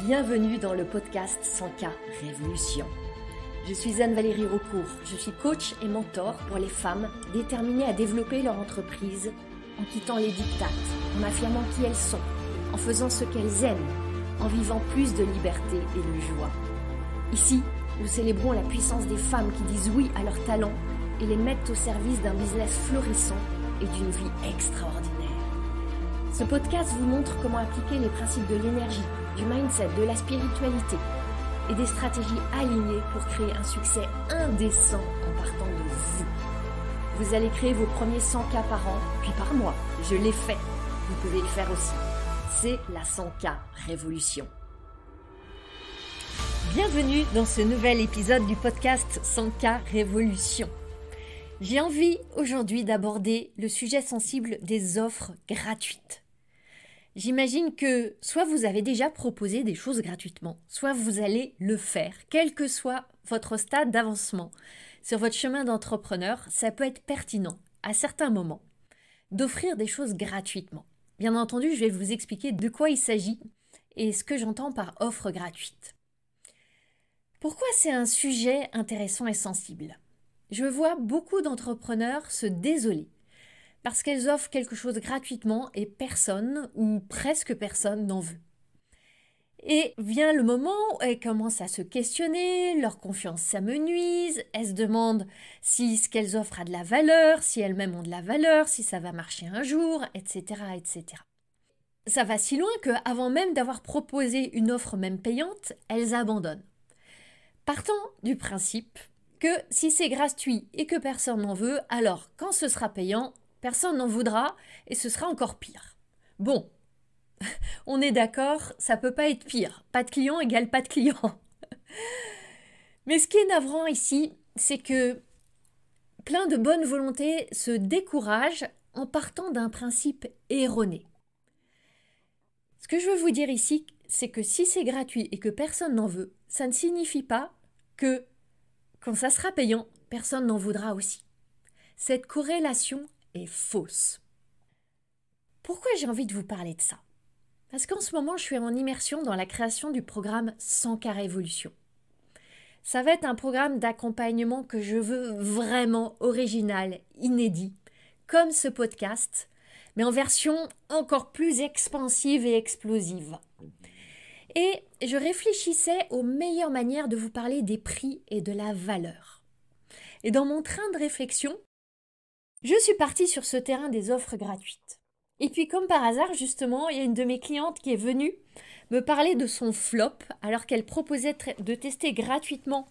Bienvenue dans le podcast 100K Révolution. Je suis Anne-Valérie Raucourt, je suis coach et mentor pour les femmes déterminées à développer leur entreprise en quittant les diktats, en affirmant qui elles sont, en faisant ce qu'elles aiment, en vivant plus de liberté et de joie. Ici, nous célébrons la puissance des femmes qui disent oui à leurs talents et les mettent au service d'un business florissant et d'une vie extraordinaire. Ce podcast vous montre comment appliquer les principes de l'énergie, du mindset, de la spiritualité et des stratégies alignées pour créer un succès indécent en partant de vous. Vous allez créer vos premiers 100K par an, puis par mois. Je l'ai fait. Vous pouvez le faire aussi. C'est la 100K Révolution. Bienvenue dans ce nouvel épisode du podcast 100K Révolution. J'ai envie aujourd'hui d'aborder le sujet sensible des offres gratuites. J'imagine que soit vous avez déjà proposé des choses gratuitement, soit vous allez le faire, quel que soit votre stade d'avancement. Sur votre chemin d'entrepreneur, ça peut être pertinent, à certains moments, d'offrir des choses gratuitement. Bien entendu, je vais vous expliquer de quoi il s'agit et ce que j'entends par offre gratuite. Pourquoi c'est un sujet intéressant et sensible ? Je vois beaucoup d'entrepreneurs se désoler parce qu'elles offrent quelque chose gratuitement et personne ou presque personne n'en veut. Et vient le moment où elles commencent à se questionner, leur confiance s'amenuise, elles se demandent si ce qu'elles offrent a de la valeur, si elles-mêmes ont de la valeur, si ça va marcher un jour, etc., etc. Ça va si loin qu'avant même d'avoir proposé une offre même payante, elles abandonnent. Partant du principe que si c'est gratuit et que personne n'en veut, alors quand ce sera payant, personne n'en voudra et ce sera encore pire. Bon, on est d'accord, ça peut pas être pire. Pas de client égale pas de client. Mais ce qui est navrant ici, c'est que plein de bonne volonté se découragent en partant d'un principe erroné. Ce que je veux vous dire ici, c'est que si c'est gratuit et que personne n'en veut, ça ne signifie pas que quand ça sera payant, personne n'en voudra aussi. Cette corrélation est fausse. Pourquoi j'ai envie de vous parler de ça ? Parce qu'en ce moment, je suis en immersion dans la création du programme 100K Révolution. Ça va être un programme d'accompagnement que je veux vraiment original, inédit, comme ce podcast, mais en version encore plus expansive et explosive. Et je réfléchissais aux meilleures manières de vous parler des prix et de la valeur. Et dans mon train de réflexion, je suis partie sur ce terrain des offres gratuites. Et puis comme par hasard, justement, il y a une de mes clientes qui est venue me parler de son flop alors qu'elle proposait de tester gratuitement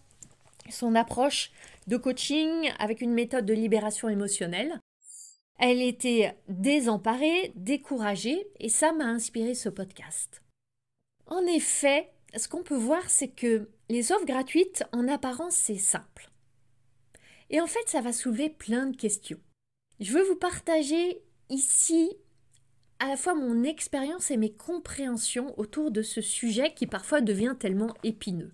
son approche de coaching avec une méthode de libération émotionnelle. Elle était désemparée, découragée et ça m'a inspiré ce podcast. En effet, ce qu'on peut voir, c'est que les offres gratuites, en apparence, c'est simple. Et en fait, ça va soulever plein de questions. Je veux vous partager ici à la fois mon expérience et mes compréhensions autour de ce sujet qui parfois devient tellement épineux.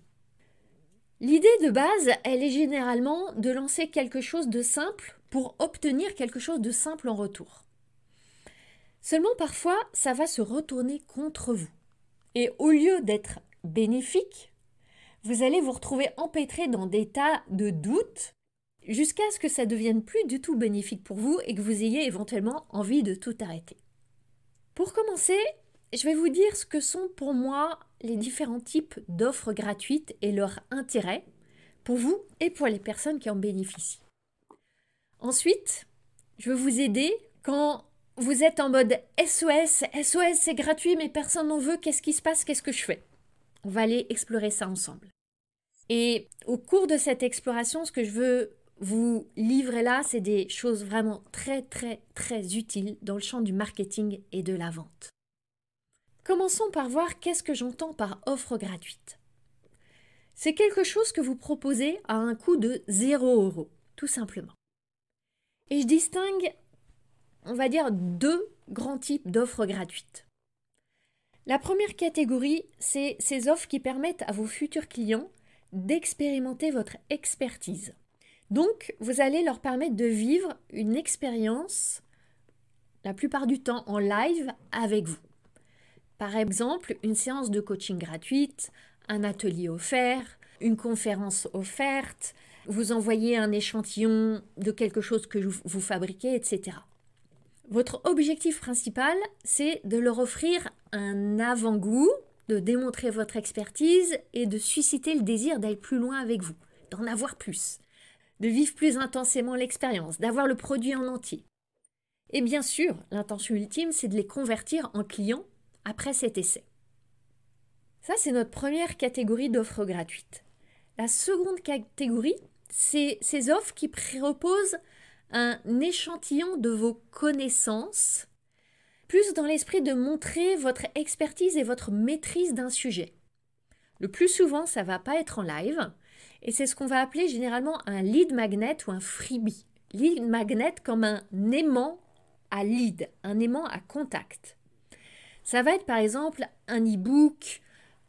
L'idée de base, elle est généralement de lancer quelque chose de simple pour obtenir quelque chose de simple en retour. Seulement parfois, ça va se retourner contre vous. Et au lieu d'être bénéfique, vous allez vous retrouver empêtré dans des tas de doutes jusqu'à ce que ça devienne plus du tout bénéfique pour vous et que vous ayez éventuellement envie de tout arrêter. Pour commencer, je vais vous dire ce que sont pour moi les différents types d'offres gratuites et leur intérêt pour vous et pour les personnes qui en bénéficient. Ensuite, je vais vous aider quand vous êtes en mode SOS, SOS c'est gratuit mais personne n'en veut, qu'est-ce qui se passe, qu'est-ce que je fais ? On va aller explorer ça ensemble. Et au cours de cette exploration, ce que je veux vous livrer là, c'est des choses vraiment très très très utiles dans le champ du marketing et de la vente. Commençons par voir qu'est-ce que j'entends par offre gratuite. C'est quelque chose que vous proposez à un coût de 0 €, tout simplement. Et je distingue, on va dire, 2 grands types d'offres gratuites. La première catégorie, c'est ces offres qui permettent à vos futurs clients d'expérimenter votre expertise. Donc, vous allez leur permettre de vivre une expérience, la plupart du temps en live, avec vous. Par exemple, une séance de coaching gratuite, un atelier offert, une conférence offerte, vous envoyez un échantillon de quelque chose que vous fabriquez, etc. Votre objectif principal, c'est de leur offrir un avant-goût, de démontrer votre expertise et de susciter le désir d'aller plus loin avec vous, d'en avoir plus, de vivre plus intensément l'expérience, d'avoir le produit en entier. Et bien sûr, l'intention ultime, c'est de les convertir en clients après cet essai. Ça, c'est notre première catégorie d'offres gratuites. La seconde catégorie, c'est ces offres qui proposent un échantillon de vos connaissances, plus dans l'esprit de montrer votre expertise et votre maîtrise d'un sujet. Le plus souvent, ça ne va pas être en live, et c'est ce qu'on va appeler généralement un lead magnet ou un freebie. Lead magnet comme un aimant à lead, un aimant à contact. Ça va être par exemple un e-book,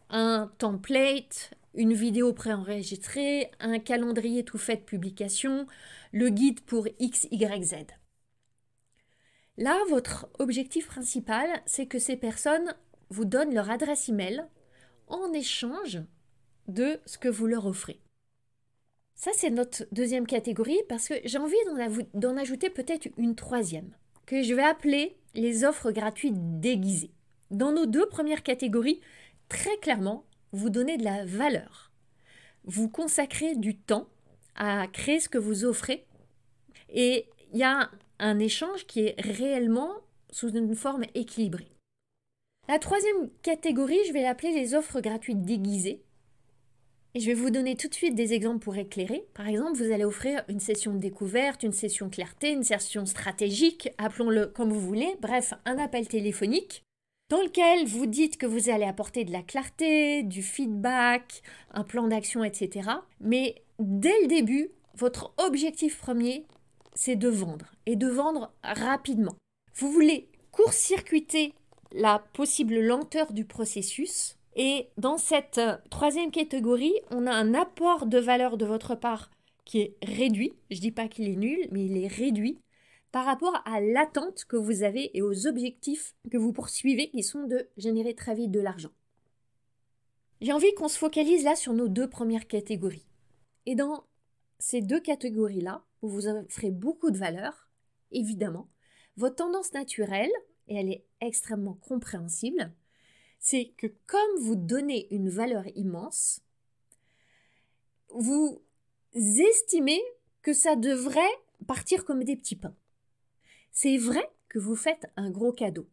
un template, une vidéo préenregistrée, un calendrier tout fait de publication, le guide pour X, Y, Z. Là, votre objectif principal, c'est que ces personnes vous donnent leur adresse email en échange de ce que vous leur offrez. Ça, c'est notre deuxième catégorie parce que j'ai envie d'en ajouter peut-être une troisième, que je vais appeler les offres gratuites déguisées. Dans nos deux premières catégories, très clairement, vous donnez de la valeur. Vous consacrez du temps à créer ce que vous offrez et il y a un échange qui est réellement sous une forme équilibrée. La troisième catégorie, je vais l'appeler les offres gratuites déguisées. Et je vais vous donner tout de suite des exemples pour éclairer. Par exemple, vous allez offrir une session de découverte, une session clarté, une session stratégique, appelons-le comme vous voulez, bref, un appel téléphonique dans lequel vous dites que vous allez apporter de la clarté, du feedback, un plan d'action, etc. Mais dès le début, votre objectif premier, c'est de vendre et de vendre rapidement. Vous voulez court-circuiter la possible lenteur du processus. Et dans cette troisième catégorie, on a un apport de valeur de votre part qui est réduit. Je ne dis pas qu'il est nul, mais il est réduit par rapport à l'attente que vous avez et aux objectifs que vous poursuivez qui sont de générer très vite de l'argent. J'ai envie qu'on se focalise là sur nos deux premières catégories. Et dans ces deux catégories-là, où vous offrez beaucoup de valeur, évidemment, votre tendance naturelle, et elle est extrêmement compréhensible, c'est que comme vous donnez une valeur immense, vous estimez que ça devrait partir comme des petits pains. C'est vrai que vous faites un gros cadeau.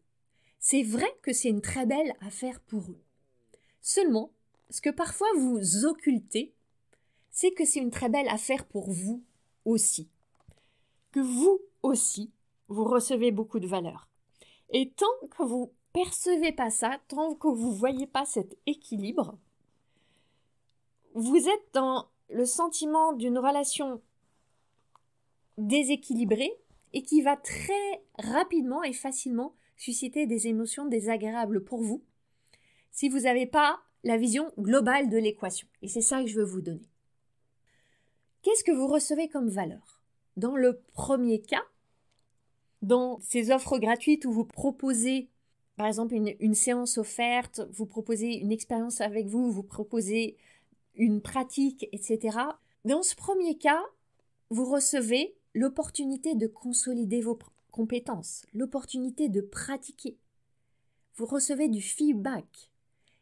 C'est vrai que c'est une très belle affaire pour eux. Seulement, ce que parfois vous occultez, c'est que c'est une très belle affaire pour vous aussi. Que vous aussi, vous recevez beaucoup de valeur. Et tant que vous percevez pas ça, tant que vous voyez pas cet équilibre, vous êtes dans le sentiment d'une relation déséquilibrée et qui va très rapidement et facilement susciter des émotions désagréables pour vous si vous n'avez pas la vision globale de l'équation. Et c'est ça que je veux vous donner. Qu'est-ce que vous recevez comme valeur? Dans le premier cas, dans ces offres gratuites où vous proposez par exemple une séance offerte, vous proposez une expérience avec vous, vous proposez une pratique, etc. Dans ce premier cas, vous recevez l'opportunité de consolider vos compétences, l'opportunité de pratiquer. Vous recevez du feedback.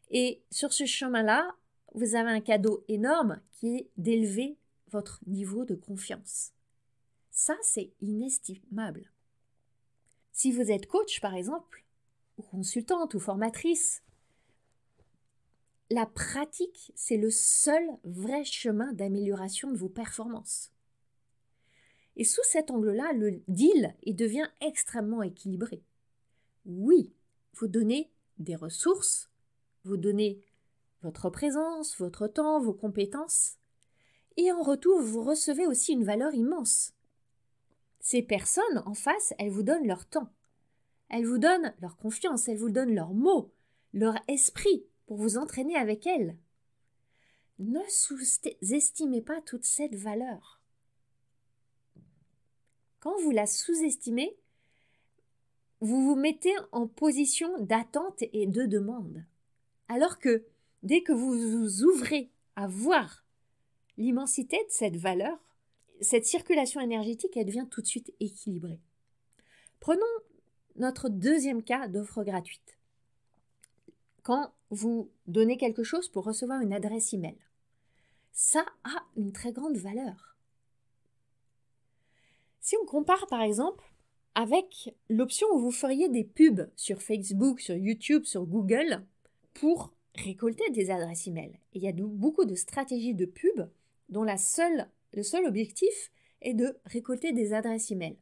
Et sur ce chemin-là, vous avez un cadeau énorme qui est d'élever votre niveau de confiance. Ça, c'est inestimable. Si vous êtes coach, par exemple, ou consultante ou formatrice, la pratique, c'est le seul vrai chemin d'amélioration de vos performances. Et sous cet angle-là, le deal devient extrêmement équilibré. Oui, vous donnez des ressources, vous donnez votre présence, votre temps, vos compétences, et en retour, vous recevez aussi une valeur immense. Ces personnes en face, elles vous donnent leur temps, elles vous donnent leur confiance, elles vous donnent leurs mots, leur esprit pour vous entraîner avec elles. Ne sous-estimez pas toute cette valeur. Quand vous la sous-estimez, vous vous mettez en position d'attente et de demande. Alors que dès que vous vous ouvrez à voir l'immensité de cette valeur, cette circulation énergétique, elle devient tout de suite équilibrée. Prenons notre deuxième cas d'offre gratuite. Quand vous donnez quelque chose pour recevoir une adresse email, ça a une très grande valeur. Si on compare par exemple avec l'option où vous feriez des pubs sur Facebook, sur YouTube, sur Google pour récolter des adresses email. Il y a beaucoup de stratégies de pub dont le seul objectif est de récolter des adresses email.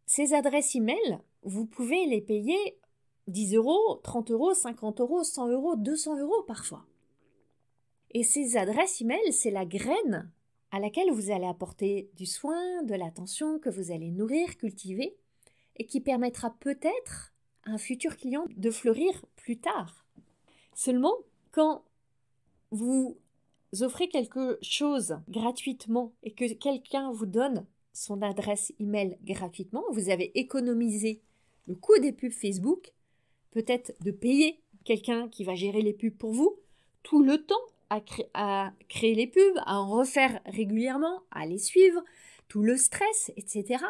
Ces adresses email, vous pouvez les payer 10 €, 30 €, 50 €, 100 €, 200 € parfois. Et ces adresses email, c'est la graine à laquelle vous allez apporter du soin, de l'attention, que vous allez nourrir, cultiver, et qui permettra peut-être à un futur client de fleurir plus tard. Seulement, quand vous offrez quelque chose gratuitement et que quelqu'un vous donne son adresse email gratuitement, vous avez économisé le coût des pubs Facebook, peut-être de payer quelqu'un qui va gérer les pubs pour vous, tout le temps à créer les pubs, à en refaire régulièrement, à les suivre, tout le stress, etc.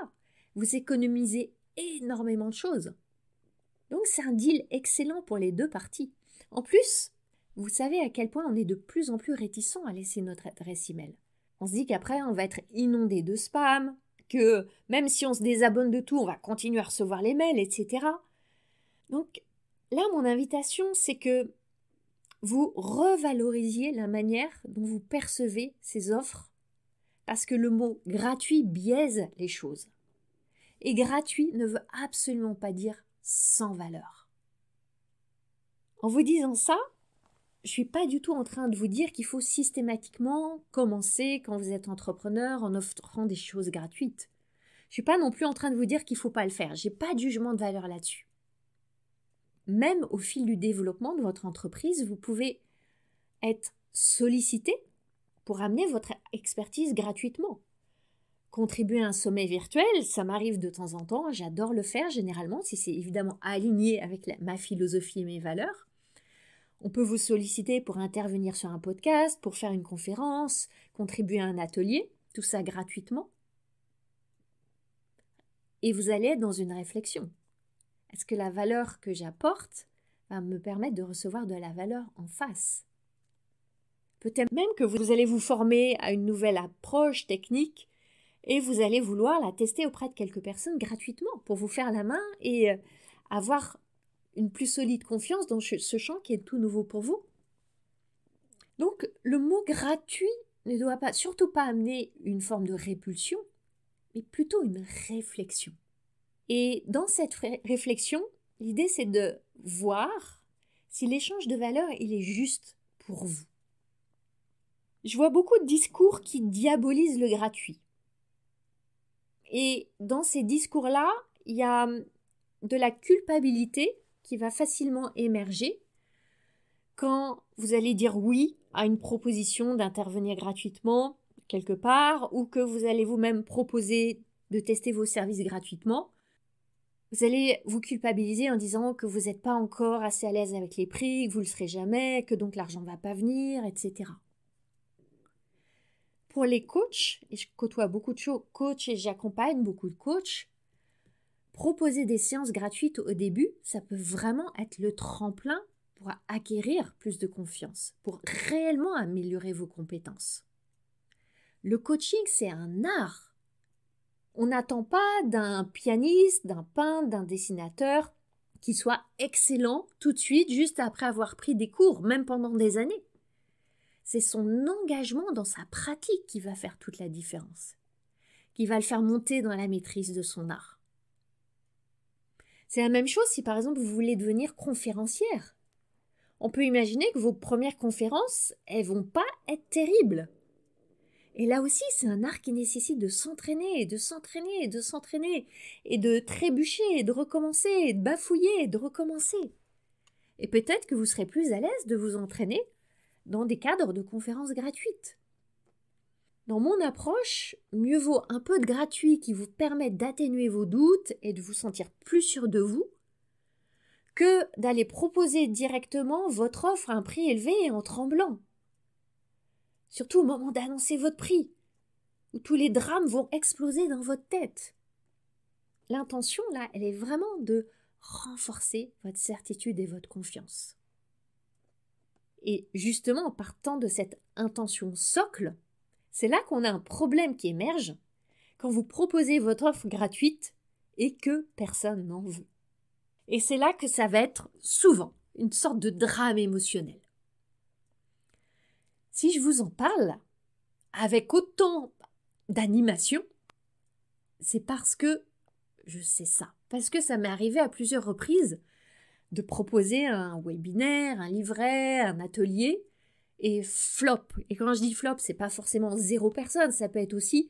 Vous économisez énormément de choses. Donc c'est un deal excellent pour les deux parties. En plus, vous savez à quel point on est de plus en plus réticent à laisser notre adresse email. On se dit qu'après on va être inondé de spam, que même si on se désabonne de tout, on va continuer à recevoir les mails, etc. Donc là, mon invitation, c'est que vous revalorisiez la manière dont vous percevez ces offres, parce que le mot gratuit biaise les choses. Et gratuit ne veut absolument pas dire sans valeur. En vous disant ça, je ne suis pas du tout en train de vous dire qu'il faut systématiquement commencer quand vous êtes entrepreneur en offrant des choses gratuites. Je ne suis pas non plus en train de vous dire qu'il ne faut pas le faire. Je n'ai pas de jugement de valeur là-dessus. Même au fil du développement de votre entreprise, vous pouvez être sollicité pour amener votre expertise gratuitement. Contribuer à un sommet virtuel, ça m'arrive de temps en temps, j'adore le faire généralement, si c'est évidemment aligné avec ma philosophie et mes valeurs. On peut vous solliciter pour intervenir sur un podcast, pour faire une conférence, contribuer à un atelier, tout ça gratuitement. Et vous allez être dans une réflexion. Est-ce que la valeur que j'apporte va me permettre de recevoir de la valeur en face? Peut-être même que vous allez vous former à une nouvelle approche technique et vous allez vouloir la tester auprès de quelques personnes gratuitement pour vous faire la main et avoir une plus solide confiance dans ce champ qui est tout nouveau pour vous. Donc, le mot gratuit ne doit surtout pas amener une forme de répulsion, mais plutôt une réflexion. Et dans cette réflexion, l'idée c'est de voir si l'échange de valeur il est juste pour vous. Je vois beaucoup de discours qui diabolisent le gratuit. Et dans ces discours-là, il y a de la culpabilité qui va facilement émerger quand vous allez dire oui à une proposition d'intervenir gratuitement quelque part ou que vous allez vous-même proposer de tester vos services gratuitement. Vous allez vous culpabiliser en disant que vous n'êtes pas encore assez à l'aise avec les prix, que vous ne le serez jamais, que donc l'argent ne va pas venir, etc. Pour les coachs, et je côtoie beaucoup de coachs et j'accompagne beaucoup de coachs, proposer des séances gratuites au début, ça peut vraiment être le tremplin pour acquérir plus de confiance, pour réellement améliorer vos compétences. Le coaching, c'est un art. On n'attend pas d'un pianiste, d'un peintre, d'un dessinateur qui soit excellent tout de suite, juste après avoir pris des cours, même pendant des années. C'est son engagement dans sa pratique qui va faire toute la différence, qui va le faire monter dans la maîtrise de son art. C'est la même chose si par exemple vous voulez devenir conférencière. On peut imaginer que vos premières conférences, elles vont pas être terribles. Et là aussi, c'est un art qui nécessite de s'entraîner, de s'entraîner, de s'entraîner, et de trébucher, et de recommencer, et de bafouiller, et de recommencer. Et peut-être que vous serez plus à l'aise de vous entraîner dans des cadres de conférences gratuites. Dans mon approche, mieux vaut un peu de gratuit qui vous permet d'atténuer vos doutes et de vous sentir plus sûr de vous, que d'aller proposer directement votre offre à un prix élevé et en tremblant. Surtout au moment d'annoncer votre prix, où tous les drames vont exploser dans votre tête. L'intention, là, elle est vraiment de renforcer votre certitude et votre confiance. Et justement, en partant de cette intention socle, c'est là qu'on a un problème qui émerge quand vous proposez votre offre gratuite et que personne n'en veut. Et c'est là que ça va être souvent une sorte de drame émotionnel. Si je vous en parle avec autant d'animation, c'est parce que je sais ça. Parce que ça m'est arrivé à plusieurs reprises de proposer un webinaire, un livret, un atelier, et flop. Et quand je dis flop, c'est pas forcément 0 personne, ça peut être aussi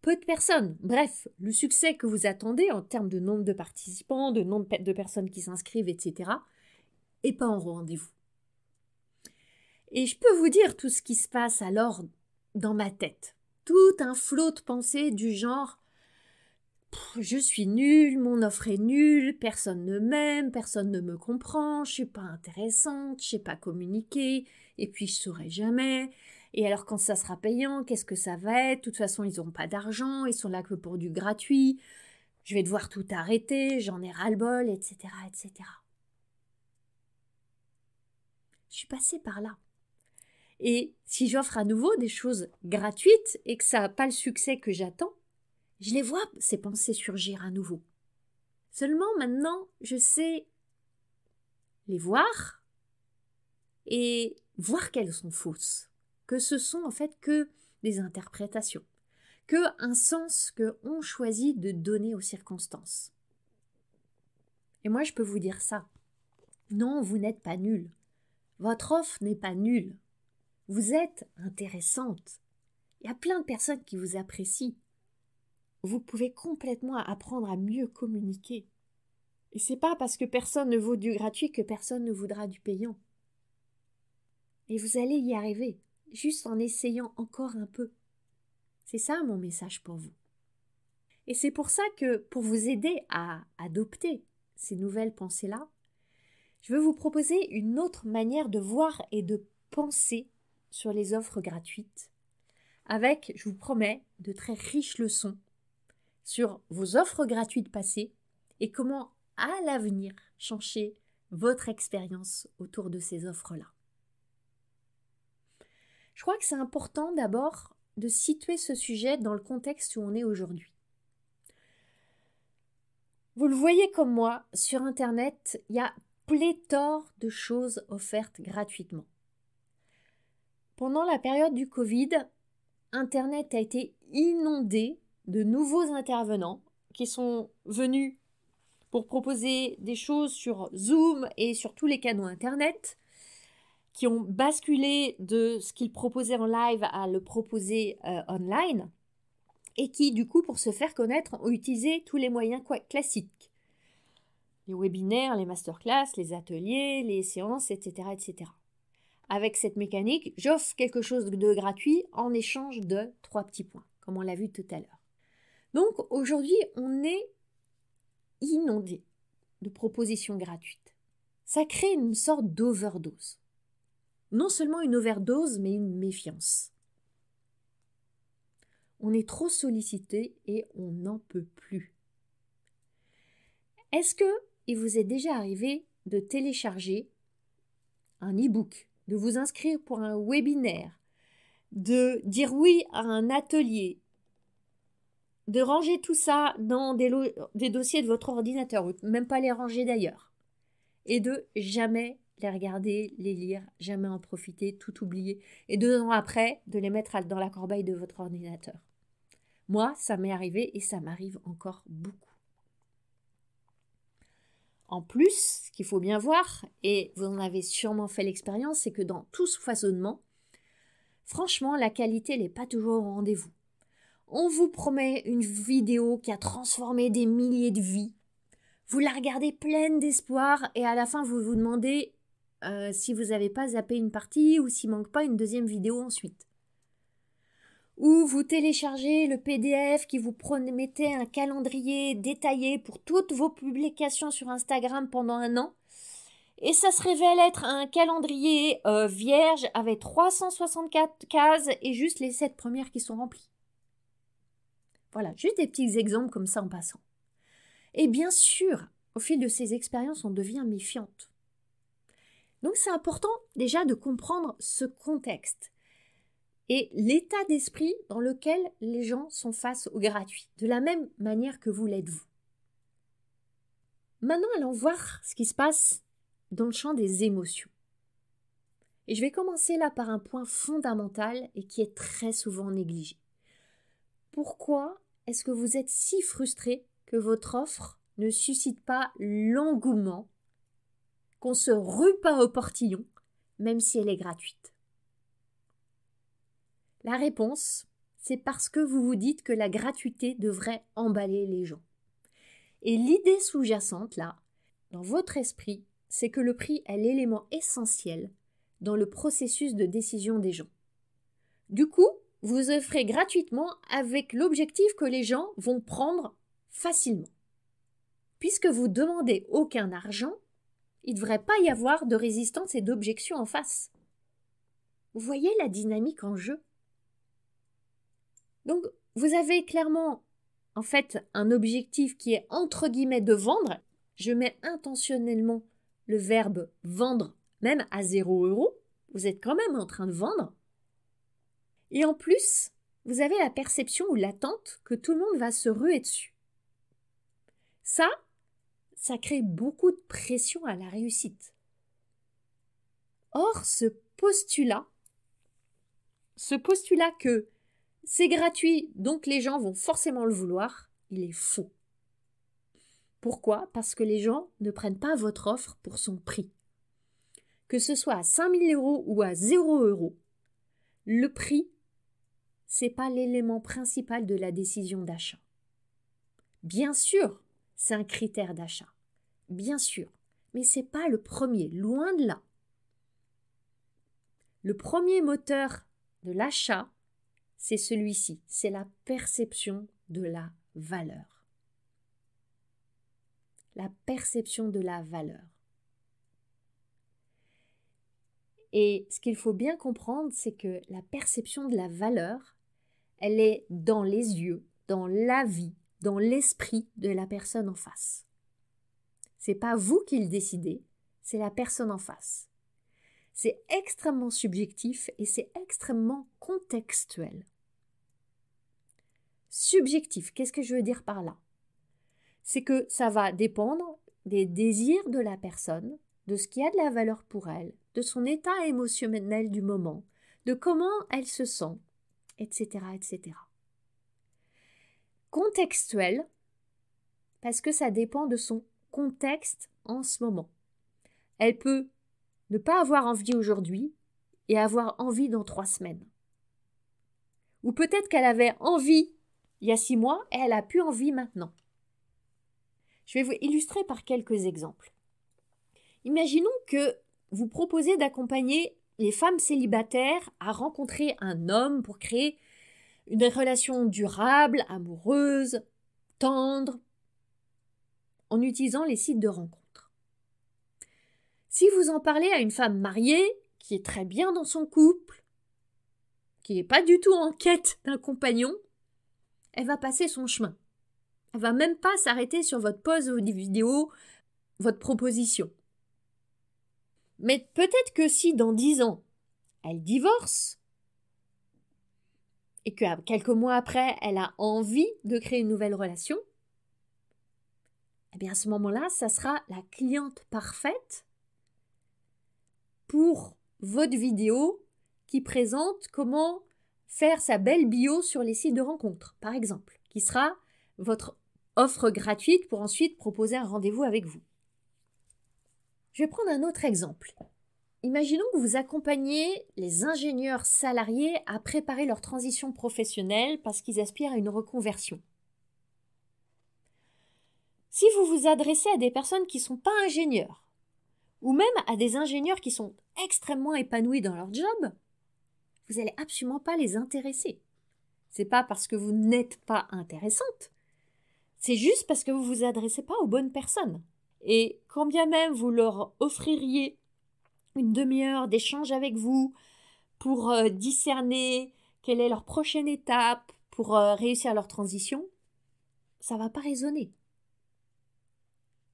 peu de personnes. Bref, le succès que vous attendez en termes de nombre de participants, de nombre de personnes qui s'inscrivent, etc., est pas en rendez-vous. Et je peux vous dire tout ce qui se passe alors dans ma tête. Tout un flot de pensées du genre « Je suis nulle, mon offre est nulle, personne ne m'aime, personne ne me comprend, je suis pas intéressante, je sais pas communiquer, et puis je saurai jamais. Et alors quand ça sera payant, qu'est-ce que ça va être? De toute façon, ils n'ont pas d'argent, ils sont là que pour du gratuit. Je vais devoir tout arrêter, j'en ai ras-le-bol, etc., etc. » Je suis passée par là. Et si j'offre à nouveau des choses gratuites et que ça n'a pas le succès que j'attends, je les vois, ces pensées surgir à nouveau. Seulement maintenant, je sais les voir et voir qu'elles sont fausses, que ce sont en fait que des interprétations, que un sens qu'on choisit de donner aux circonstances. Et moi, je peux vous dire ça. Non, vous n'êtes pas nul. Votre offre n'est pas nulle. Vous êtes intéressante. Il y a plein de personnes qui vous apprécient. Vous pouvez complètement apprendre à mieux communiquer. Et c'est pas parce que personne ne vaut du gratuit que personne ne voudra du payant. Et vous allez y arriver, juste en essayant encore un peu. C'est ça mon message pour vous. Et c'est pour ça que, pour vous aider à adopter ces nouvelles pensées-là, je veux vous proposer une autre manière de voir et de penser sur les offres gratuites, avec, je vous promets, de très riches leçons sur vos offres gratuites passées et comment, à l'avenir, changer votre expérience autour de ces offres-là. Je crois que c'est important d'abord de situer ce sujet dans le contexte où on est aujourd'hui. Vous le voyez comme moi, sur Internet, il y a pléthore de choses offertes gratuitement. Pendant la période du Covid, Internet a été inondé de nouveaux intervenants qui sont venus pour proposer des choses sur Zoom et sur tous les canaux Internet, qui ont basculé de ce qu'ils proposaient en live à le proposer online, et qui, du coup, pour se faire connaître, ont utilisé tous les moyens classiques. Les webinaires, les masterclass, les ateliers, les séances, etc., etc. Avec cette mécanique, j'offre quelque chose de gratuit en échange de 3 petits points, comme on l'a vu tout à l'heure. Donc aujourd'hui, on est inondé de propositions gratuites. Ça crée une sorte d'overdose. Non seulement une overdose, mais une méfiance. On est trop sollicité et on n'en peut plus. Est-ce qu'il vous est déjà arrivé de télécharger un e-book, de vous inscrire pour un webinaire, de dire oui à un atelier, de ranger tout ça dans des dossiers de votre ordinateur, ou même pas les ranger d'ailleurs, et de jamais les regarder, les lire, jamais en profiter, tout oublier, et 2 ans après, de les mettre dans la corbeille de votre ordinateur. Moi, ça m'est arrivé et ça m'arrive encore beaucoup. En plus, ce qu'il faut bien voir, et vous en avez sûrement fait l'expérience, c'est que dans tout ce foisonnement, franchement, la qualité n'est pas toujours au rendez-vous. On vous promet une vidéo qui a transformé des milliers de vies. Vous la regardez pleine d'espoir et à la fin, vous vous demandez si vous n'avez pas zappé une partie ou s'il ne manque pas une deuxième vidéo ensuite. ou vous téléchargez le PDF qui vous promettait un calendrier détaillé pour toutes vos publications sur Instagram pendant un an, et ça se révèle être un calendrier vierge avec 364 cases et juste les 7 premières qui sont remplies. Voilà, juste des petits exemples comme ça en passant. Et bien sûr, au fil de ces expériences, on devient méfiante. Donc c'est important déjà de comprendre ce contexte et l'état d'esprit dans lequel les gens sont face au gratuit, de la même manière que vous l'êtes vous. Maintenant, allons voir ce qui se passe dans le champ des émotions. Et je vais commencer là par un point fondamental et qui est très souvent négligé. Pourquoi est-ce que vous êtes si frustré que votre offre ne suscite pas l'engouement, qu'on se rue pas au portillon, même si elle est gratuite? La réponse, c'est parce que vous vous dites que la gratuité devrait emballer les gens. Et l'idée sous-jacente, là, dans votre esprit, c'est que le prix est l'élément essentiel dans le processus de décision des gens. Du coup, vous offrez gratuitement avec l'objectif que les gens vont prendre facilement. Puisque vous ne demandez aucun argent, il ne devrait pas y avoir de résistance et d'objection en face. Vous voyez la dynamique en jeu? Donc, vous avez clairement, en fait, un objectif qui est entre guillemets de vendre. Je mets intentionnellement le verbe vendre, même à 0 €. Vous êtes quand même en train de vendre. Et en plus, vous avez la perception ou l'attente que tout le monde va se ruer dessus. Ça crée beaucoup de pression à la réussite. Or, ce postulat que c'est gratuit, donc les gens vont forcément le vouloir, il est faux. Pourquoi? Parce que les gens ne prennent pas votre offre pour son prix. Que ce soit à 5 000 € ou à 0 €, le prix, c'est pas l'élément principal de la décision d'achat. Bien sûr, c'est un critère d'achat. Bien sûr, mais c'est pas le premier, loin de là. Le premier moteur de l'achat, c'est celui-ci, c'est la perception de la valeur. La perception de la valeur. Et ce qu'il faut bien comprendre, c'est que la perception de la valeur, elle est dans les yeux, dans la vie, dans l'esprit de la personne en face. C'est pas vous qui le décidez, c'est la personne en face. C'est extrêmement subjectif et c'est extrêmement contextuel. Subjectif, qu'est-ce que je veux dire par là? C'est que ça va dépendre des désirs de la personne, de ce qui a de la valeur pour elle, de son état émotionnel du moment, de comment elle se sent, etc., etc. Contextuel, parce que ça dépend de son contexte en ce moment. Elle peut ne pas avoir envie aujourd'hui et avoir envie dans 3 semaines. Ou peut-être qu'elle avait envie il y a 6 mois et elle a plus envie maintenant. Je vais vous illustrer par quelques exemples. Imaginons que vous proposez d'accompagner les femmes célibataires à rencontrer un homme pour créer une relation durable, amoureuse, tendre, en utilisant les sites de rencontres. Si vous en parlez à une femme mariée, qui est très bien dans son couple, qui n'est pas du tout en quête d'un compagnon, elle va passer son chemin. Elle va même pas s'arrêter sur votre pause vidéo, votre proposition. Mais peut-être que si dans 10 ans, elle divorce, et que quelques mois après, elle a envie de créer une nouvelle relation, eh bien à ce moment-là, ça sera la cliente parfaite pour votre vidéo qui présente comment faire sa belle bio sur les sites de rencontres, par exemple, qui sera votre offre gratuite pour ensuite proposer un rendez-vous avec vous. Je vais prendre un autre exemple. Imaginons que vous accompagnez les ingénieurs salariés à préparer leur transition professionnelle parce qu'ils aspirent à une reconversion. Si vous vous adressez à des personnes qui ne sont pas ingénieurs, ou même à des ingénieurs qui sont extrêmement épanouis dans leur job, vous n'allez absolument pas les intéresser. C'est pas parce que vous n'êtes pas intéressante. C'est juste parce que vous vous adressez pas aux bonnes personnes. Et quand bien même vous leur offririez une demi-heure d'échange avec vous pour discerner quelle est leur prochaine étape pour réussir leur transition, ça va pas résonner.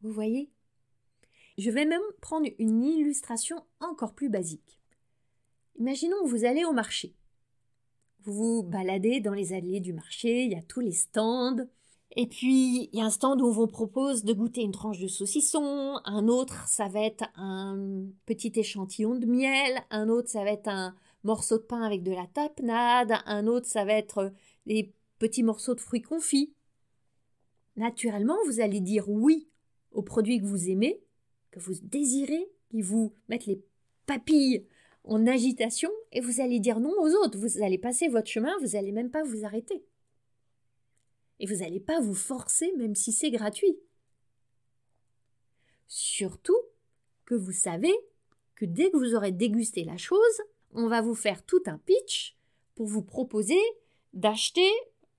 Vous voyez ? Je vais même prendre une illustration encore plus basique. Imaginons que vous allez au marché. Vous vous baladez dans les allées du marché, il y a tous les stands. Et puis, il y a un stand où on vous propose de goûter une tranche de saucisson. Un autre, ça va être un petit échantillon de miel. Un autre, ça va être un morceau de pain avec de la tapenade. Un autre, ça va être des petits morceaux de fruits confits. Naturellement, vous allez dire oui aux produits que vous aimez, que vous désirez, qui vous mettent les papilles en agitation, et vous allez dire non aux autres. Vous allez passer votre chemin, vous n'allez même pas vous arrêter. Et vous n'allez pas vous forcer, même si c'est gratuit. Surtout que vous savez que dès que vous aurez dégusté la chose, on va vous faire tout un pitch pour vous proposer d'acheter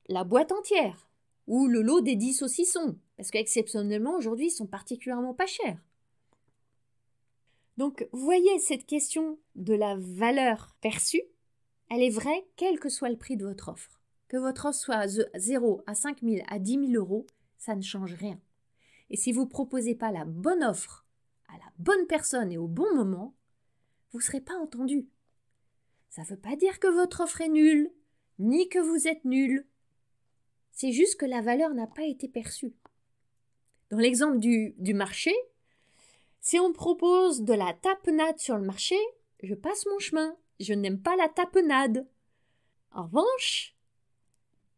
la boîte entière ou le lot des 10 saucissons, parce qu'exceptionnellement, aujourd'hui, ils sont particulièrement pas chers. Donc, vous voyez, cette question de la valeur perçue, elle est vraie quel que soit le prix de votre offre. Que votre offre soit à 0, à 5 000, à 10 000 euros, ça ne change rien. Et si vous ne proposez pas la bonne offre à la bonne personne et au bon moment, vous ne serez pas entendu. Ça ne veut pas dire que votre offre est nulle, ni que vous êtes nul. C'est juste que la valeur n'a pas été perçue. Dans l'exemple du marché, si on me propose de la tapenade sur le marché, je passe mon chemin. Je n'aime pas la tapenade. En revanche,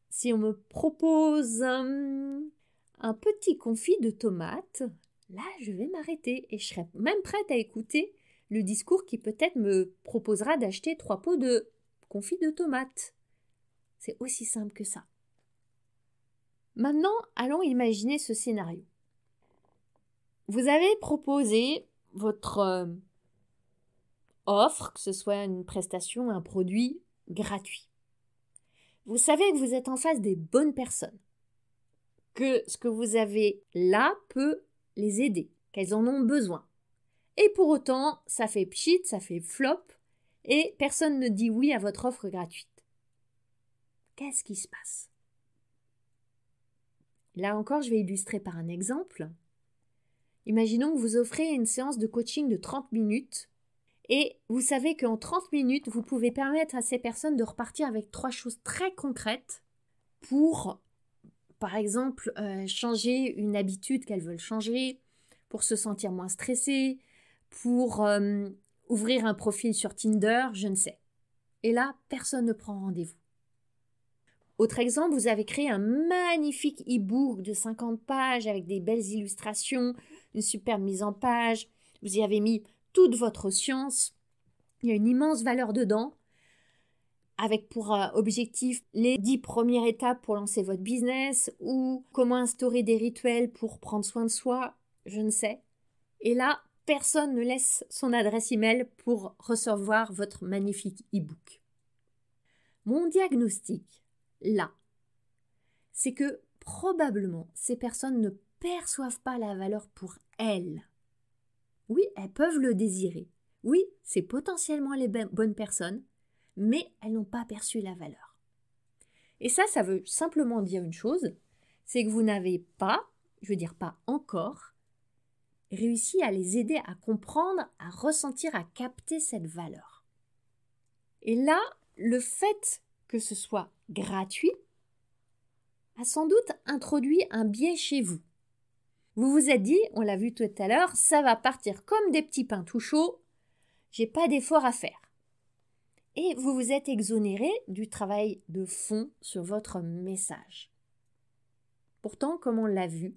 si on me propose un petit confit de tomates, là, je vais m'arrêter et je serai même prête à écouter le discours qui peut-être me proposera d'acheter 3 pots de confit de tomates. C'est aussi simple que ça. Maintenant, allons imaginer ce scénario. Vous avez proposé votre offre, que ce soit une prestation, un produit gratuit. Vous savez que vous êtes en face des bonnes personnes, que ce que vous avez là peut les aider, qu'elles en ont besoin. Et pour autant, ça fait pchit, ça fait flop, et personne ne dit oui à votre offre gratuite. Qu'est-ce qui se passe ? Là encore, je vais illustrer par un exemple. Imaginons que vous offrez une séance de coaching de 30 minutes et vous savez qu'en 30 minutes, vous pouvez permettre à ces personnes de repartir avec 3 choses très concrètes pour, par exemple, changer une habitude qu'elles veulent changer, pour se sentir moins stressées, pour ouvrir un profil sur Tinder, je ne sais. Et là, personne ne prend rendez-vous. Autre exemple, vous avez créé un magnifique e-book de 50 pages avec des belles illustrations, une superbe mise en page. Vous y avez mis toute votre science. Il y a une immense valeur dedans, avec pour objectif les 10 premières étapes pour lancer votre business ou comment instaurer des rituels pour prendre soin de soi, je ne sais. Et là, personne ne laisse son adresse email pour recevoir votre magnifique e-book. Mon diagnostic, là, c'est que probablement ces personnes ne perçoivent pas la valeur pour elles. Oui, elles peuvent le désirer. Oui, c'est potentiellement les bonnes personnes, mais elles n'ont pas perçu la valeur. Et ça veut simplement dire une chose, c'est que vous n'avez pas, je veux dire pas encore, réussi à les aider à comprendre, à ressentir, à capter cette valeur. Et là, le fait que ce soit gratuit a sans doute introduit un biais chez vous. Vous vous êtes dit, on l'a vu tout à l'heure, ça va partir comme des petits pains tout chauds, j'ai pas d'effort à faire. Et vous vous êtes exonéré du travail de fond sur votre message. Pourtant, comme on l'a vu,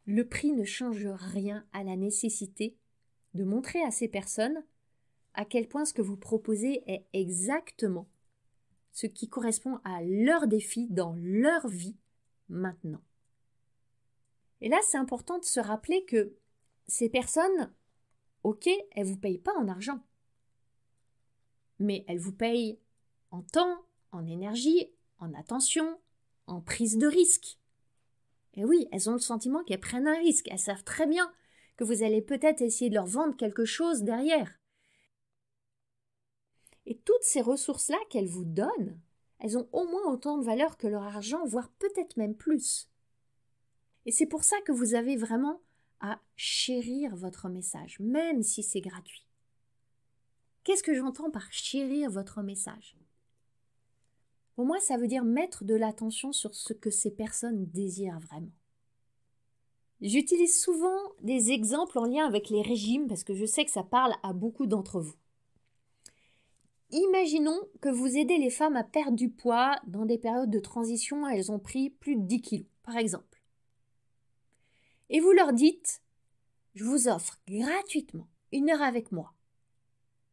le prix ne change rien à la nécessité de montrer à ces personnes à quel point ce que vous proposez est exactement ce qui correspond à leurs défis dans leur vie maintenant. Et là, c'est important de se rappeler que ces personnes, ok, elles ne vous payent pas en argent, mais elles vous payent en temps, en énergie, en attention, en prise de risque. Et oui, elles ont le sentiment qu'elles prennent un risque. Elles savent très bien que vous allez peut-être essayer de leur vendre quelque chose derrière. Et toutes ces ressources-là qu'elles vous donnent, elles ont au moins autant de valeur que leur argent, voire peut-être même plus. Et c'est pour ça que vous avez vraiment à chérir votre message, même si c'est gratuit. Qu'est-ce que j'entends par chérir votre message ? Pour moi, ça veut dire mettre de l'attention sur ce que ces personnes désirent vraiment. J'utilise souvent des exemples en lien avec les régimes parce que je sais que ça parle à beaucoup d'entre vous. Imaginons que vous aidez les femmes à perdre du poids dans des périodes de transition, elles ont pris plus de 10 kilos, par exemple. Et vous leur dites, je vous offre gratuitement 1 heure avec moi.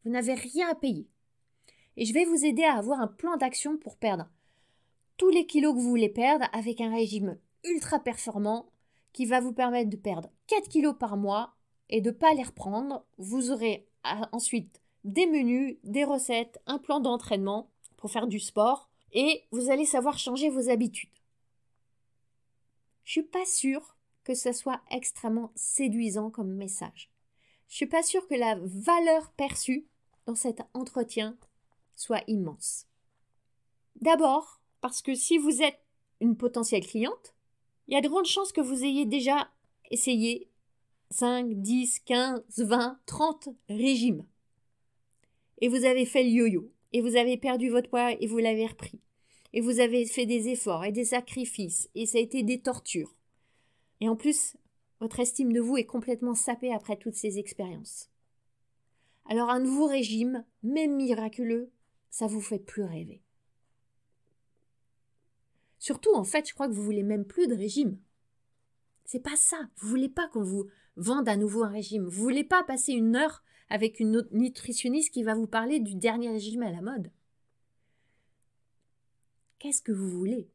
Vous n'avez rien à payer. Et je vais vous aider à avoir un plan d'action pour perdre tous les kilos que vous voulez perdre avec un régime ultra performant qui va vous permettre de perdre 4 kilos par mois et de ne pas les reprendre. Vous aurez ensuite des menus, des recettes, un plan d'entraînement pour faire du sport et vous allez savoir changer vos habitudes. Je ne suis pas sûre que ce soit extrêmement séduisant comme message. Je ne suis pas sûre que la valeur perçue dans cet entretien soit immense. D'abord, parce que si vous êtes une potentielle cliente, il y a de grandes chances que vous ayez déjà essayé 5, 10, 15, 20, 30 régimes. Et vous avez fait le yo-yo, et vous avez perdu votre poids et vous l'avez repris. Et vous avez fait des efforts et des sacrifices, et ça a été des tortures. Et en plus, votre estime de vous est complètement sapée après toutes ces expériences. Alors un nouveau régime, même miraculeux, ça vous fait plus rêver. Surtout, en fait, je crois que vous voulez même plus de régime. C'est pas ça. Vous voulez pas qu'on vous vende à nouveau un régime. Vous voulez pas passer 1 heure avec une autre nutritionniste qui va vous parler du dernier régime à la mode. Qu'est-ce que vous voulez ?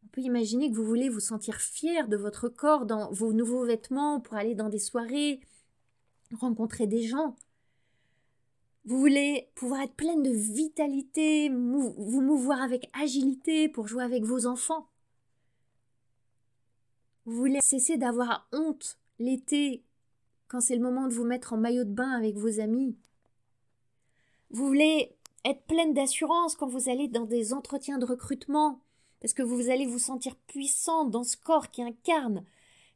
On peut imaginer que vous voulez vous sentir fier de votre corps dans vos nouveaux vêtements pour aller dans des soirées, rencontrer des gens. Vous voulez pouvoir être pleine de vitalité, vous mouvoir avec agilité pour jouer avec vos enfants. Vous voulez cesser d'avoir honte l'été quand c'est le moment de vous mettre en maillot de bain avec vos amis. Vous voulez être pleine d'assurance quand vous allez dans des entretiens de recrutement parce que vous allez vous sentir puissante dans ce corps qui incarne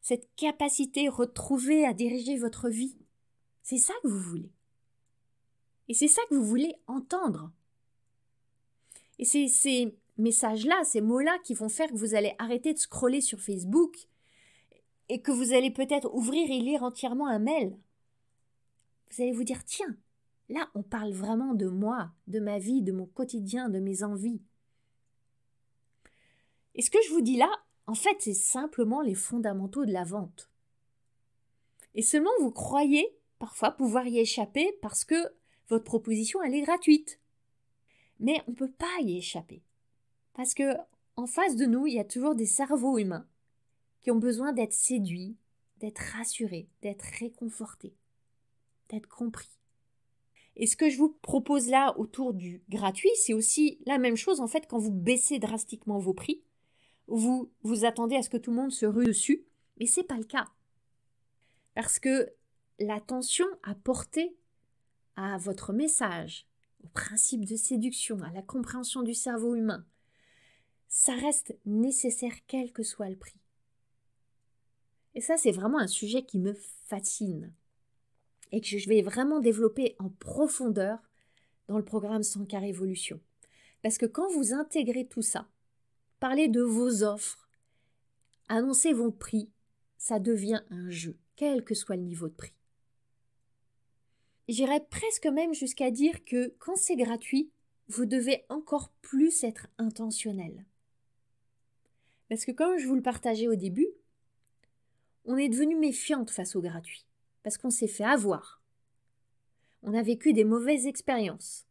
cette capacité retrouvée à diriger votre vie. C'est ça que vous voulez. Et c'est ça que vous voulez entendre. Et c'est ces messages-là, ces mots-là qui vont faire que vous allez arrêter de scroller sur Facebook et que vous allez peut-être ouvrir et lire entièrement un mail. Vous allez vous dire, tiens, là on parle vraiment de moi, de ma vie, de mon quotidien, de mes envies. Et ce que je vous dis là, en fait, c'est simplement les fondamentaux de la vente. Et seulement vous croyez parfois pouvoir y échapper parce que votre proposition, elle est gratuite. Mais on ne peut pas y échapper. Parce que en face de nous, il y a toujours des cerveaux humains qui ont besoin d'être séduits, d'être rassurés, d'être réconfortés, d'être compris. Et ce que je vous propose là autour du gratuit, c'est aussi la même chose en fait quand vous baissez drastiquement vos prix. Vous vous attendez à ce que tout le monde se rue dessus, mais ce n'est pas le cas. Parce que l'attention apportée à votre message, au principe de séduction, à la compréhension du cerveau humain, ça reste nécessaire quel que soit le prix. Et ça, c'est vraiment un sujet qui me fascine et que je vais vraiment développer en profondeur dans le programme 100K Révolution. Parce que quand vous intégrez tout ça, parler de vos offres, annoncer vos prix, ça devient un jeu, quel que soit le niveau de prix. J'irais presque même jusqu'à dire que quand c'est gratuit, vous devez encore plus être intentionnel. Parce que comme je vous le partageais au début, on est devenu méfiante face au gratuit, parce qu'on s'est fait avoir. On a vécu des mauvaises expériences.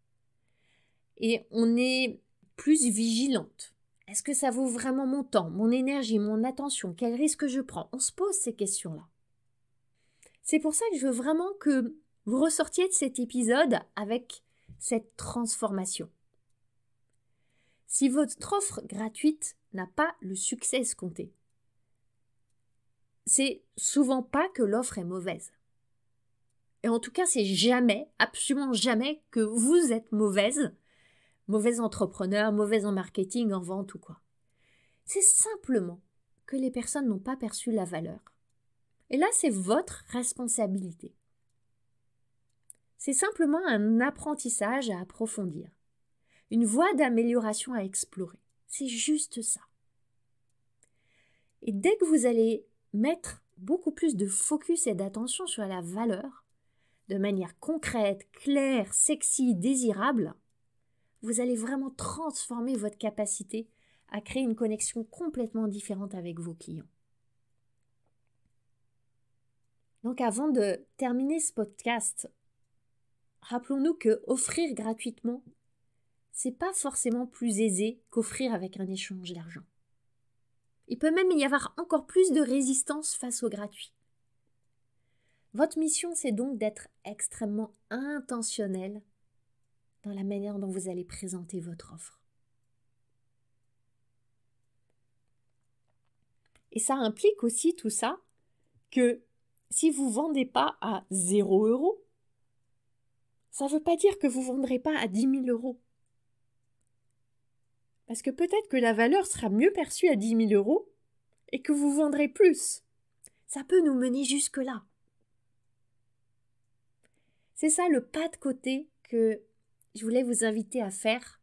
Et on est plus vigilante. Est-ce que ça vaut vraiment mon temps, mon énergie, mon attention? Quel risque je prends? On se pose ces questions-là. C'est pour ça que je veux vraiment que vous ressortiez de cet épisode avec cette transformation. si votre offre gratuite n'a pas le succès escompté, c'est souvent pas que l'offre est mauvaise. Et en tout cas, c'est jamais, absolument jamais, que vous êtes mauvais entrepreneur, mauvais en marketing, en vente ou quoi. C'est simplement que les personnes n'ont pas perçu la valeur. Et là, c'est votre responsabilité. C'est simplement un apprentissage à approfondir, une voie d'amélioration à explorer. C'est juste ça. Et dès que vous allez mettre beaucoup plus de focus et d'attention sur la valeur, de manière concrète, claire, sexy, désirable, vous allez vraiment transformer votre capacité à créer une connexion complètement différente avec vos clients. Donc avant de terminer ce podcast, rappelons-nous que offrir gratuitement, c'est pas forcément plus aisé qu'offrir avec un échange d'argent. Il peut même y avoir encore plus de résistance face au gratuit. Votre mission, c'est donc d'être extrêmement intentionnel dans la manière dont vous allez présenter votre offre. Et ça implique aussi tout ça que si vous ne vendez pas à 0 €, ça ne veut pas dire que vous ne vendrez pas à 10 000 €. Parce que peut-être que la valeur sera mieux perçue à 10 000 € et que vous vendrez plus. Ça peut nous mener jusque-là. C'est ça le pas de côté que je voulais vous inviter à faire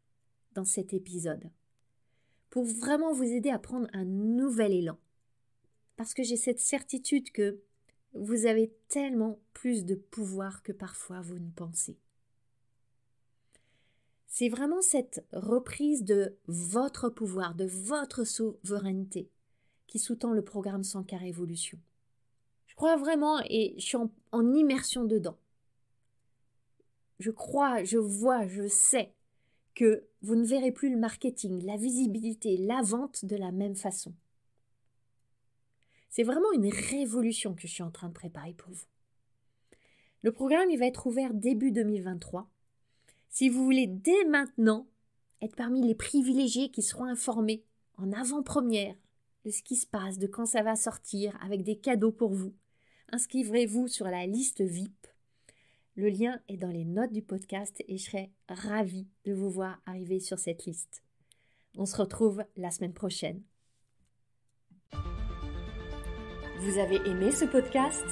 dans cet épisode, pour vraiment vous aider à prendre un nouvel élan. Parce que j'ai cette certitude que vous avez tellement plus de pouvoir que parfois vous ne pensez. C'est vraiment cette reprise de votre pouvoir, de votre souveraineté qui sous-tend le programme 100K Révolution. Je crois vraiment et je suis en immersion dedans. Je crois, je vois, je sais que vous ne verrez plus le marketing, la visibilité, la vente de la même façon. C'est vraiment une révolution que je suis en train de préparer pour vous. Le programme, il va être ouvert début 2023. Si vous voulez dès maintenant être parmi les privilégiés qui seront informés en avant-première de ce qui se passe, de quand ça va sortir, avec des cadeaux pour vous, inscrivez-vous sur la liste VIP. Le lien est dans les notes du podcast et je serai ravie de vous voir arriver sur cette liste. On se retrouve la semaine prochaine. Vous avez aimé ce podcast ?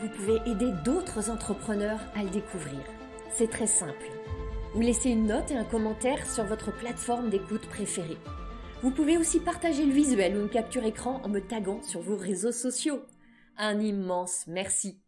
Vous pouvez aider d'autres entrepreneurs à le découvrir. C'est très simple. Vous laissez une note et un commentaire sur votre plateforme d'écoute préférée. Vous pouvez aussi partager le visuel ou une capture écran en me taguant sur vos réseaux sociaux. Un immense merci.